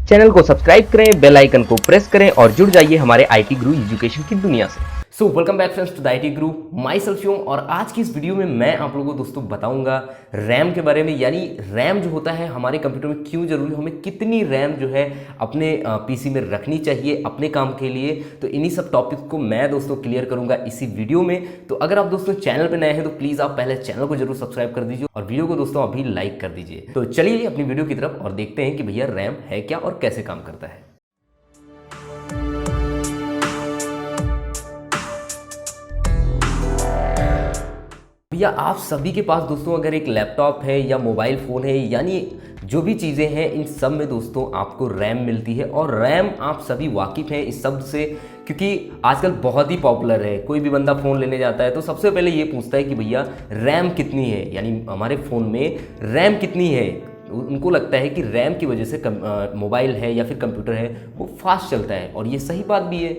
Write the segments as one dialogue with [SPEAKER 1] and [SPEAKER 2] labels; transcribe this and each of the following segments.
[SPEAKER 1] Channel को subscribe करें, bell icon को प्रेस करें और जुड़ जाइए हमारे आईटी गुरु एजुकेशन की दुनिया से। So welcome back friends to the IT guru, my self Shivam. और आज की इस वीडियो में मैं आप लोगों को दोस्तों बताऊंगा रैम के बारे में, यानी रैम जो होता है हमारे कंप्यूटर में क्यों जरूरी है, हमें कितनी रैम जो है अपने पीसी में रखनी चाहिए अपने काम के लिए। तो इन्हीं सब टॉपिक को मैं दोस्तों क्लियर करूंगा इसी वीडियो में। तो अगर आप दोस्तों चैनल पर नए हैं तो प्लीज़ आप पहले चैनल को जरूर सब्सक्राइब कर दीजिए और वीडियो को दोस्तों अभी लाइक कर दीजिए। तो चलिए अपनी वीडियो की तरफ और देखते हैं कि भैया रैम है क्या और कैसे काम करता है। भैया आप सभी के पास दोस्तों अगर एक लैपटॉप है या मोबाइल फ़ोन है, यानी जो भी चीज़ें हैं इन सब में दोस्तों आपको रैम मिलती है। और रैम आप सभी वाकिफ़ हैं इस शब्द से, क्योंकि आजकल बहुत ही पॉपुलर है। कोई भी बंदा फ़ोन लेने जाता है तो सबसे पहले ये पूछता है कि भैया रैम कितनी है, यानी हमारे फ़ोन में रैम कितनी है। उनको लगता है कि रैम की वजह से मोबाइल है या फिर कंप्यूटर है वो फास्ट चलता है, और ये सही बात भी है।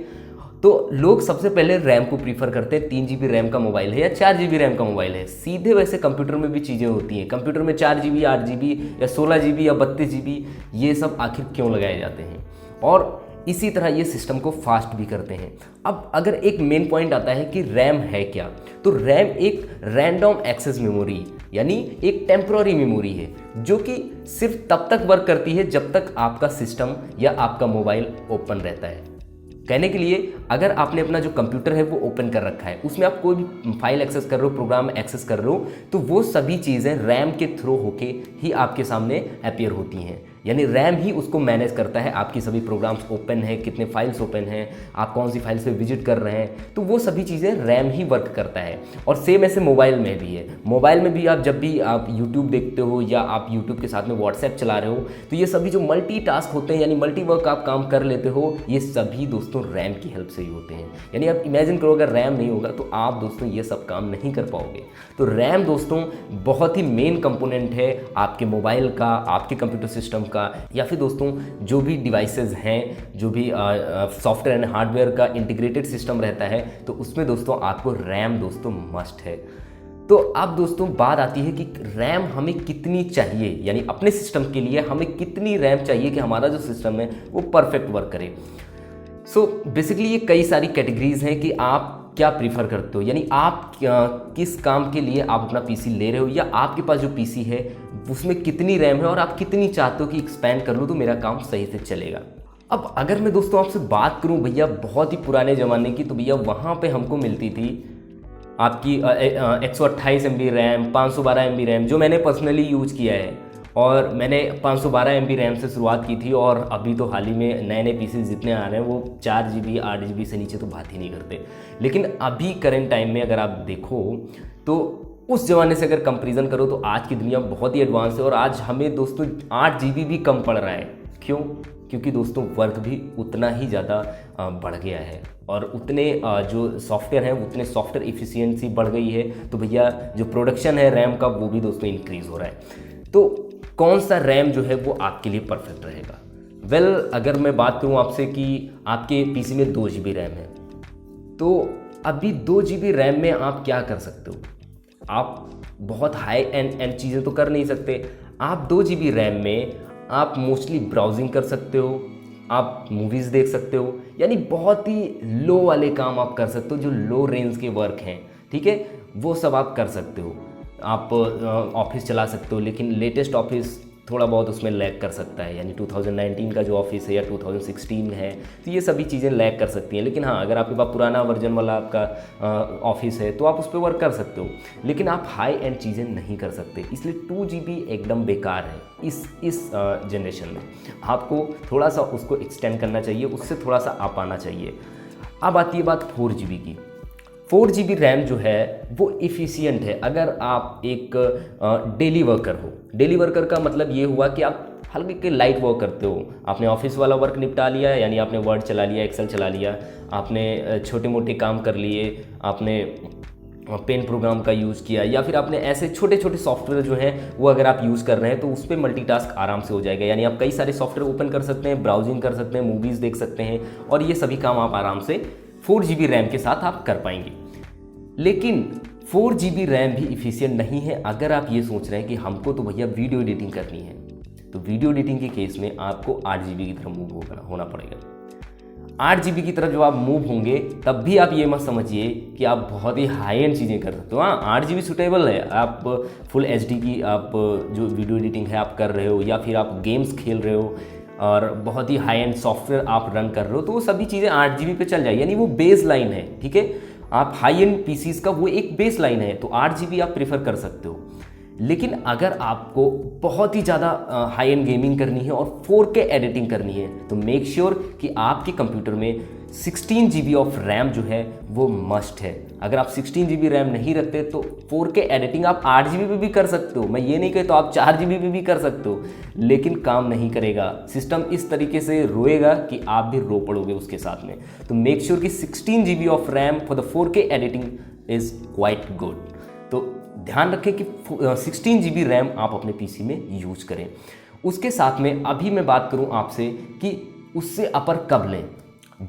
[SPEAKER 1] तो लोग सबसे पहले रैम को प्रीफर करते हैं। 3 GB रैम का मोबाइल है या 4 GB रैम का मोबाइल है, सीधे वैसे कंप्यूटर में भी चीज़ें होती हैं। कंप्यूटर में 4 GB, 8 GB या 16 GB या 32 GB ये सब आखिर क्यों लगाए जाते हैं, और इसी तरह ये सिस्टम को फास्ट भी करते हैं। अब अगर एक मेन पॉइंट आता है कि रैम है क्या, तो रैम एक रैंडम एक्सेस मेमोरी यानी एक टेम्पररी मेमोरी है जो कि सिर्फ तब तक वर्क करती है जब तक आपका सिस्टम या आपका मोबाइल ओपन रहता है। कहने के लिए अगर आपने अपना जो कंप्यूटर है वो ओपन कर रखा है, उसमें आप कोई भी फाइल एक्सेस कर रहे हो, प्रोग्राम एक्सेस कर रहे हो, तो वो सभी चीज़ें रैम के थ्रू होके ही आपके सामने अपीयर होती हैं। यानी रैम ही उसको मैनेज करता है आपकी सभी प्रोग्राम्स ओपन है, कितने फाइल्स ओपन हैं, आप कौन सी फाइल्स पे विजिट कर रहे हैं, तो वो सभी चीज़ें रैम ही वर्क करता है। और सेम ऐसे मोबाइल में भी है। मोबाइल में भी आप जब भी आप यूट्यूब देखते हो या आप यूट्यूब के साथ में व्हाट्सएप चला रहे हो, तो ये सभी जो मल्टीटास्क होते हैं यानी मल्टीवर्क आप काम कर लेते हो, ये सभी दोस्तों रैम की हेल्प से ही होते हैं। यानी आप इमेजिन करो अगर रैम नहीं होगा तो आप दोस्तों ये सब काम नहीं कर पाओगे। तो रैम दोस्तों बहुत ही मेन कंपोनेंट है आपके मोबाइल का, आपके कंप्यूटर सिस्टम का, या फिर दोस्तों जो भी डिवाइसेस हैं, जो भी सॉफ्टवेयर एंड हार्डवेयर का इंटीग्रेटेड सिस्टम रहता है, तो उसमें दोस्तों आपको रैम दोस्तों मस्ट है। तो अब दोस्तों बात आती है कि रैम हमें कितनी चाहिए, यानी अपने सिस्टम के लिए हमें कितनी रैम चाहिए कि हमारा जो सिस्टम है वो परफेक्ट वर्क करे। सो बेसिकली ये कई सारी कैटेगरीज हैं कि आप क्या प्रीफर करते हो, यानी आप किस काम के लिए आप अपना पीसी ले रहे हो, या आपके पास जो पीसी है उसमें कितनी रैम है और आप कितनी चाहते हो कि एक्सपैंड कर लो तो मेरा काम सही से चलेगा। अब अगर मैं दोस्तों आपसे बात करूं भैया बहुत ही पुराने ज़माने की, तो भैया वहाँ पे हमको मिलती थी आपकी 128 MB रैम, 512 MB रैम, जो मैंने पर्सनली यूज किया है। और मैंने 512 MB रैम से शुरुआत की थी, और अभी तो हाल ही में नए नए पीसी जितने आ रहे हैं वो 4 GB 8 GB से नीचे तो बात ही नहीं करते। लेकिन अभी करंट टाइम में अगर आप देखो तो उस ज़माने से अगर कंपैरिजन करो तो आज की दुनिया बहुत ही एडवांस है, और आज हमें दोस्तों 8 GB भी कम पड़ रहा है। क्यों? क्योंकि दोस्तों वर्क भी उतना ही ज़्यादा बढ़ गया है, और उतने जो सॉफ्टवेयर हैं उतने सॉफ्टवेयर इफ़िशियंसी बढ़ गई है। तो भैया जो प्रोडक्शन है रैम का वो भी दोस्तों इंक्रीज़ हो रहा है। तो कौन सा रैम जो है वो आपके लिए परफेक्ट रहेगा? वेल अगर मैं बात करूं आपसे कि आपके पीसी में 2 GB रैम है, तो अभी 2 GB रैम में आप क्या कर सकते हो? आप बहुत हाई एंड चीज़ें तो कर नहीं सकते। आप 2 GB रैम में आप मोस्टली ब्राउजिंग कर सकते हो, आप मूवीज़ देख सकते हो, यानी बहुत ही लो वाले काम आप कर सकते हो, जो लो रेंज के वर्क हैं, ठीक है, वो सब आप कर सकते हो। आप ऑफिस चला सकते हो, लेकिन लेटेस्ट ऑफिस थोड़ा बहुत उसमें लैग कर सकता है, यानी 2019 का जो ऑफिस है या 2016 है, तो ये सभी चीज़ें लैग कर सकती हैं। लेकिन हाँ, अगर आपके पास पुराना वर्जन वाला आपका ऑफिस है तो आप उस पर वर्क कर सकते हो, लेकिन आप हाई एंड चीज़ें नहीं कर सकते। इसलिए 2 GB एकदम बेकार है इस जनरेशन में। आपको थोड़ा सा उसको एक्सटेंड करना चाहिए, उससे थोड़ा सा आप आना चाहिए। अब आती है बात 4 GB की। 4 GB रैम जो है वो इफ़िशियंट है अगर आप एक डेली वर्कर हो। डेली वर्कर का मतलब ये हुआ कि आप हल्के के लाइट वर्क करते हो, आपने ऑफिस वाला वर्क निपटा लिया, यानी आपने वर्ड चला लिया, एक्सेल चला लिया, आपने छोटे मोटे काम कर लिए, आपने पेन प्रोग्राम का यूज़ किया, या फिर आपने ऐसे छोटे छोटे सॉफ्टवेयर जो हैं वो अगर आप यूज़ कर रहे हैं तो उस पर मल्टीटास्क आराम से हो जाएगा। यानी आप कई सारे सॉफ्टवेयर ओपन कर सकते हैं, ब्राउजिंग कर सकते हैं, मूवीज़ देख सकते हैं, और ये सभी काम आप आराम से 4 GB रैम के साथ आप कर पाएंगे। लेकिन 4 GB रैम भी इफ़िशियंट नहीं है अगर आप ये सोच रहे हैं कि हमको तो भैया वीडियो एडिटिंग करनी है, तो वीडियो एडिटिंग के केस में आपको 8 GB की तरफ मूव होना पड़ेगा। 8 GB की तरफ जब आप मूव होंगे तब भी आप ये मत समझिए कि आप बहुत ही हाई एंड चीज़ें कर सकते हो। हाँ, 8 GB सूटेबल है, आप फुल HD की आप जो वीडियो एडिटिंग है आप कर रहे हो, या फिर आप गेम्स खेल रहे हो और बहुत ही हाई एंड सॉफ्टवेयर आप रन कर रहे हो, तो वो सभी चीज़ें 8 GB पे चल जाए, यानी वो बेस लाइन है। ठीक है, आप हाई एंड पीसीज का वो एक बेस लाइन है, तो 8 GB आप प्रेफर कर सकते हो। लेकिन अगर आपको बहुत ही ज़्यादा हाई एंड गेमिंग करनी है और 4K एडिटिंग करनी है, तो मेक श्योर कि आपके कंप्यूटर में 16 GB ऑफ रैम जो है वो मस्ट है। अगर आप 16 GB रैम नहीं रखते तो 4K एडिटिंग आप 8 GB पे भी कर सकते हो, मैं ये नहीं कहता, आप 4 GB पे भी कर सकते हो, लेकिन काम नहीं करेगा। सिस्टम इस तरीके से रोएगा कि आप भी रो पड़ोगे उसके साथ में। तो मेक श्योर कि 16 GB of RAM for the 4K editing is quite good. तो ध्यान रखें कि 16 GB रैम आप अपने पीसी में यूज करें। उसके साथ में अभी मैं बात करूं आपसे कि उससे अपर कब लें,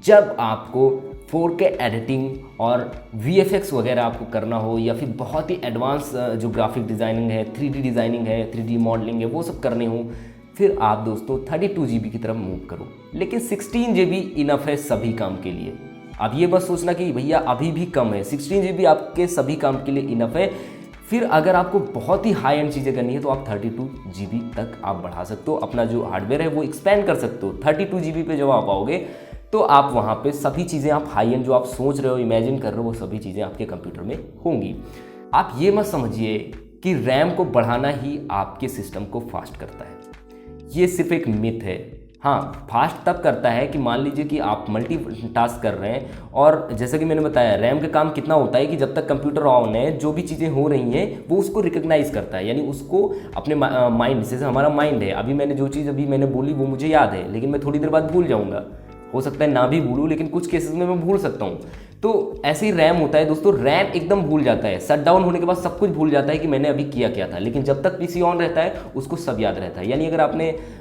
[SPEAKER 1] जब आपको 4K एडिटिंग और VFX वगैरह आपको करना हो, या फिर बहुत ही एडवांस जो ग्राफिक डिज़ाइनिंग है, 3D डिज़ाइनिंग है, 3D मॉडलिंग है, वो सब करने हो, फिर आप दोस्तों 32 GB की तरफ मूव करो। लेकिन 16 GB इनफ है सभी काम के लिए। अब ये बस सोचना कि भैया अभी भी कम है, 16 GB आपके सभी काम के लिए इनफ है। फिर अगर आपको बहुत ही हाई एंड चीज़ें करनी है तो आप 32 GB तक आप बढ़ा सकते हो, अपना जो हार्डवेयर है वो एक्सपेंड कर सकते हो। 32 GB पे जब आप आओगे तो आप वहाँ पे सभी चीज़ें आप हाई एंड जो आप सोच रहे हो, इमेजिन कर रहे हो, वो सभी चीज़ें आपके कंप्यूटर में होंगी। आप ये मत समझिए कि रैम को बढ़ाना ही आपके सिस्टम को फास्ट करता है, ये सिर्फ एक मिथ है। हाँ, फास्ट तब करता है कि मान लीजिए कि आप मल्टी टास्क कर रहे हैं, और जैसा कि मैंने बताया रैम का काम कितना होता है कि जब तक कंप्यूटर ऑन है जो भी चीज़ें हो रही हैं वो उसको रिकग्नाइज करता है, यानी उसको अपने माइंड, जैसे हमारा माइंड है, अभी मैंने जो चीज़ अभी मैंने बोली वो मुझे याद है, लेकिन मैं थोड़ी देर बाद भूल जाऊँगा, हो सकता है ना भी भूलूँ, लेकिन कुछ केसेस में मैं भूल सकता हूँ। तो ऐसे ही रैम होता है दोस्तों, रैम एकदम भूल जाता है, शट डाउन होने के बाद सब कुछ भूल जाता है कि मैंने अभी किया क्या था, लेकिन जब तक पीसी ऑन रहता है उसको सब याद रहता है। यानी अगर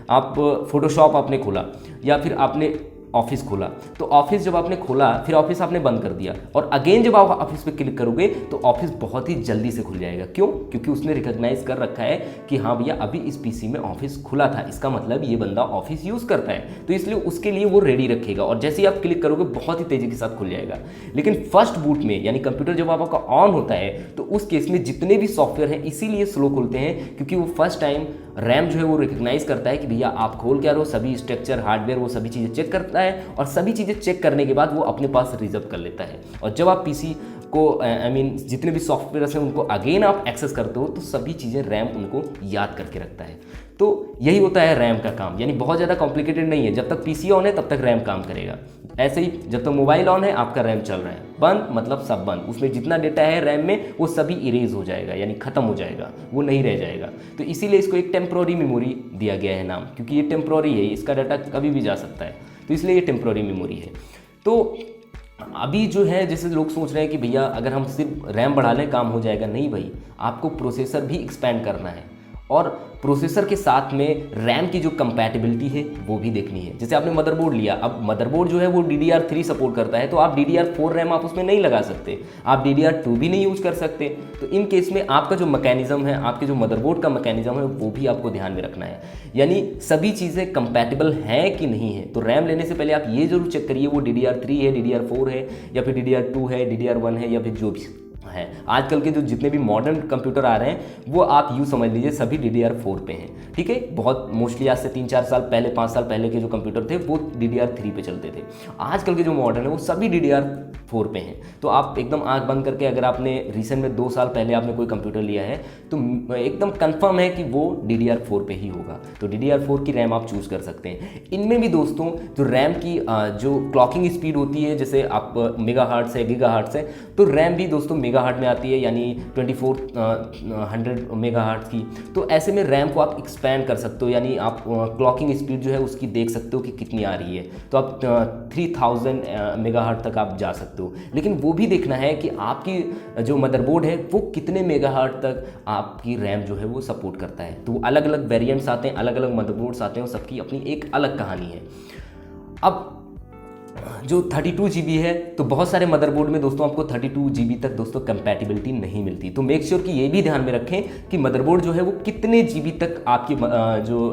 [SPEAKER 1] आप फोटोशॉप आपने खोला या फिर आपने ऑफिस खोला, तो ऑफिस जब आपने खोला फिर ऑफिस आपने बंद कर दिया, और अगेन जब आप ऑफिस पे क्लिक करोगे तो ऑफिस बहुत ही जल्दी से खुल जाएगा। क्यों? क्योंकि उसने रिकॉग्नाइज कर रखा है कि हाँ भैया अभी इस पीसी में ऑफिस खुला था, इसका मतलब ये बंदा ऑफिस यूज़ करता है, तो इसलिए उसके लिए वो रेडी रखेगा, और जैसे ही आप क्लिक करोगे बहुत ही तेज़ी के साथ खुल जाएगा। लेकिन फर्स्ट बूट में, यानी कंप्यूटर जब आपका ऑन होता है, तो उस केस में जितने भी सॉफ्टवेयर हैं इसीलिए स्लो खुलते हैं, क्योंकि वो फर्स्ट टाइम रैम जो है वो रिकग्नाइज करता है कि भैया आप खोल क्या रहो, सभी स्ट्रक्चर, हार्डवेयर, वो सभी चीज़ें चेक करता है, और सभी चीज़ें चेक करने के बाद वो अपने पास रिजर्व कर लेता है। और जब आप पीसी को जितने भी सॉफ्टवेयर हैं उनको अगेन आप एक्सेस करते हो, तो सभी चीज़ें रैम उनको याद करके रखता है। तो यही होता है रैम का काम, यानी बहुत ज़्यादा कॉम्प्लिकेटेड नहीं है। जब तक पीसी ऑन है तब तक रैम काम करेगा। ऐसे ही जब तक मोबाइल ऑन है आपका रैम चल रहा है, बंद मतलब सब बंद, उसमें जितना डेटा है रैम में वो सभी इरेज हो जाएगा, यानी ख़त्म हो जाएगा, वो नहीं रह जाएगा। तो इसीलिए इसको एक टेम्प्रोरी मेमोरी दिया गया है नाम, क्योंकि ये टेम्प्रोरी है, इसका डाटा कभी भी जा सकता है, तो इसलिए ये टेम्प्रोरी मेमोरी है। तो अभी जो है जैसे लोग सोच रहे हैं कि भैया अगर हम सिर्फ रैम बढ़ा लें काम हो जाएगा, नहीं भाई, आपको प्रोसेसर भी एक्सपेंड करना है, और प्रोसेसर के साथ में रैम की जो कंपैटिबिलिटी है वो भी देखनी है। जैसे आपने मदरबोर्ड लिया, अब मदरबोर्ड जो है वो DDR3 सपोर्ट करता है, तो आप DDR4 रैम आप उसमें नहीं लगा सकते, आप DDR2 भी नहीं यूज कर सकते। तो इन केस में आपका जो मैकेनिज्म है, आपके जो मदरबोर्ड का मैकेनिज्म है, वो भी आपको ध्यान में रखना है, यानी सभी चीज़ें कंपैटिबल हैं कि नहीं है। तो रैम लेने से पहले आप ये जरूर चेक करिए वो DDR3 है, DDR4 है, या फिर DDR2 है, DDR1 है, या फिर जो भी है। आजकल के जो जितने भी मॉडर्न कंप्यूटर आ रहे हैं वो आप यूँ समझ लीजिए सभी DDR4 पे हैं, ठीक है। बहुत मोस्टली आज से 3-4 साल पहले, 5 साल पहले के जो कंप्यूटर थे वो DDR3 पे चलते थे। आजकल के जो मॉडर्न है वो सभी DDR4 पे हैं। तो आप एकदम आंख बंद करके, अगर आपने रिसेंट में 2 साल पहले आपने कोई कंप्यूटर लिया है तो एकदम कंफर्म है कि वो DDR4 पे ही होगा। तो DDR4 की रैम आप चूज़ कर सकते हैं। इनमें भी दोस्तों जो रैम की जो क्लॉकिंग स्पीड होती है, जैसे आप मेगाहर्ट्ज़ है, गीगाहर्ट्ज़ है, तो रैम भी दोस्तों मेगाहर्ट्ज़ में आती है, यानी 2400 मेगाहर्ट्ज़ की। तो ऐसे में रैम को आप एक्सपेंड कर सकते हो, यानी आप क्लॉकिंग स्पीड जो है उसकी देख सकते हो कि कितनी आ रही है। तो आप 3000 मेगाहर्ट्ज़ तक आप जा सकते हो, लेकिन वो भी देखना है कि आपकी जो मदरबोर्ड है वो कितने मेगाहर्ट्ज़ तक आपकी रैम जो है वो सपोर्ट करता है। तो अलग अलग वेरिएंट्स आते हैं, अलग अलग मदरबोर्ड्स आते हैं, और सबकी अपनी एक अलग कहानी है। अब जो 32 GB है, तो बहुत सारे मदरबोर्ड में दोस्तों आपको 32 GB तक दोस्तों कंपैटिबिलिटी नहीं मिलती। तो मेक श्योर कि ये भी ध्यान में रखें कि मदरबोर्ड जो है वो कितने GB तक आपकी जो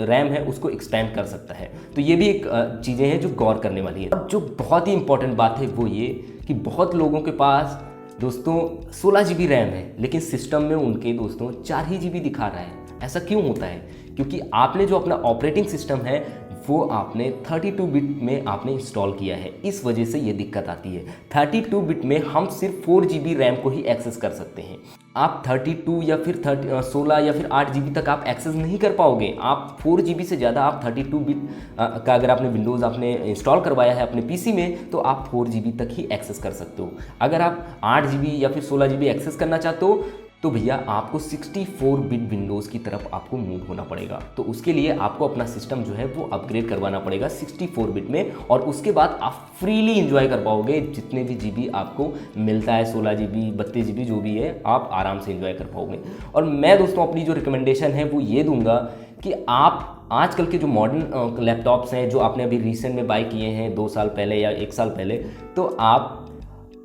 [SPEAKER 1] रैम है उसको एक्सपेंड कर सकता है। तो ये भी एक चीज़ें हैं जो गौर करने वाली है। अब जो बहुत ही इंपॉर्टेंट बात है वो ये कि बहुत लोगों के पास दोस्तों 16 GB रैम है, लेकिन सिस्टम में उनके दोस्तों 4 ही GB दिखा रहा है। ऐसा क्यों होता है? क्योंकि आपने जो अपना ऑपरेटिंग सिस्टम है वो आपने 32 बिट में आपने इंस्टॉल किया है, इस वजह से ये दिक्कत आती है। 32 बिट में हम सिर्फ 4 GB रैम को ही एक्सेस कर सकते हैं। आप 32 या फिर 16 या फिर 8 GB तक आप एक्सेस नहीं कर पाओगे। आप 4 GB से ज़्यादा आप 32 बिट का अगर आपने विंडोज़ आपने इंस्टॉल करवाया है अपने PC में, तो आप 4 GB तक ही एक्सेस कर सकते हो। अगर आप 8 GB या फिर 16 GB एक्सेस करना चाहते हो तो भैया आपको 64 बिट विंडोज़ की तरफ आपको मूव होना पड़ेगा। तो उसके लिए आपको अपना सिस्टम जो है वो अपग्रेड करवाना पड़ेगा 64 बिट में, और उसके बाद आप फ्रीली इंजॉय कर पाओगे जितने भी GB आपको मिलता है, 16 GB 32 GB जो भी है, आप आराम से इंजॉय कर पाओगे। और मैं दोस्तों अपनी जो रिकमेंडेशन है वो ये दूंगा कि आप आजकल के जो मॉडर्न लैपटॉप्स हैं जो आपने अभी रिसेंट में बाय किए हैं 2 साल पहले या 1 साल पहले, तो आप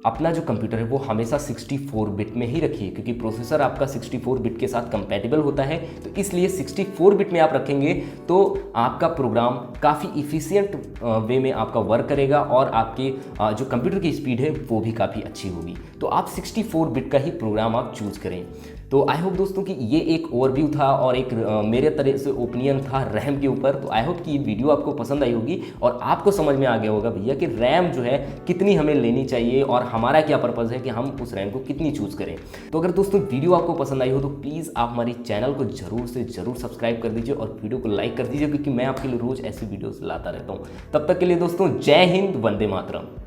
[SPEAKER 1] अपना जो कंप्यूटर है वो हमेशा 64 बिट में ही रखिए, क्योंकि प्रोसेसर आपका 64 बिट के साथ कंपैटिबल होता है। तो इसलिए 64 बिट में आप रखेंगे तो आपका प्रोग्राम काफ़ी इफ़िशियंट वे में आपका वर्क करेगा और आपके जो कंप्यूटर की स्पीड है वो भी काफ़ी अच्छी होगी। तो आप 64 बिट का ही प्रोग्राम आप चूज़ करें। तो आई होप दोस्तों कि ये एक ओवरव्यू था और एक मेरे तरह से ओपिनियन था रैम के ऊपर। तो आई होप कि ये वीडियो आपको पसंद आई होगी और आपको समझ में आ गया होगा भैया कि रैम जो है कितनी हमें लेनी चाहिए और हमारा क्या पर्पज़ है कि हम उस रैम को कितनी चूज़ करें। तो अगर दोस्तों वीडियो आपको पसंद आई हो तो प्लीज़ आप हमारी चैनल को ज़रूर से ज़रूर सब्सक्राइब कर दीजिए और वीडियो को लाइक कर दीजिए, क्योंकि मैं आपके लिए रोज़ ऐसी वीडियोज़ लाता रहता हूँ। तब तक के लिए दोस्तों जय हिंद, वंदे मातरम।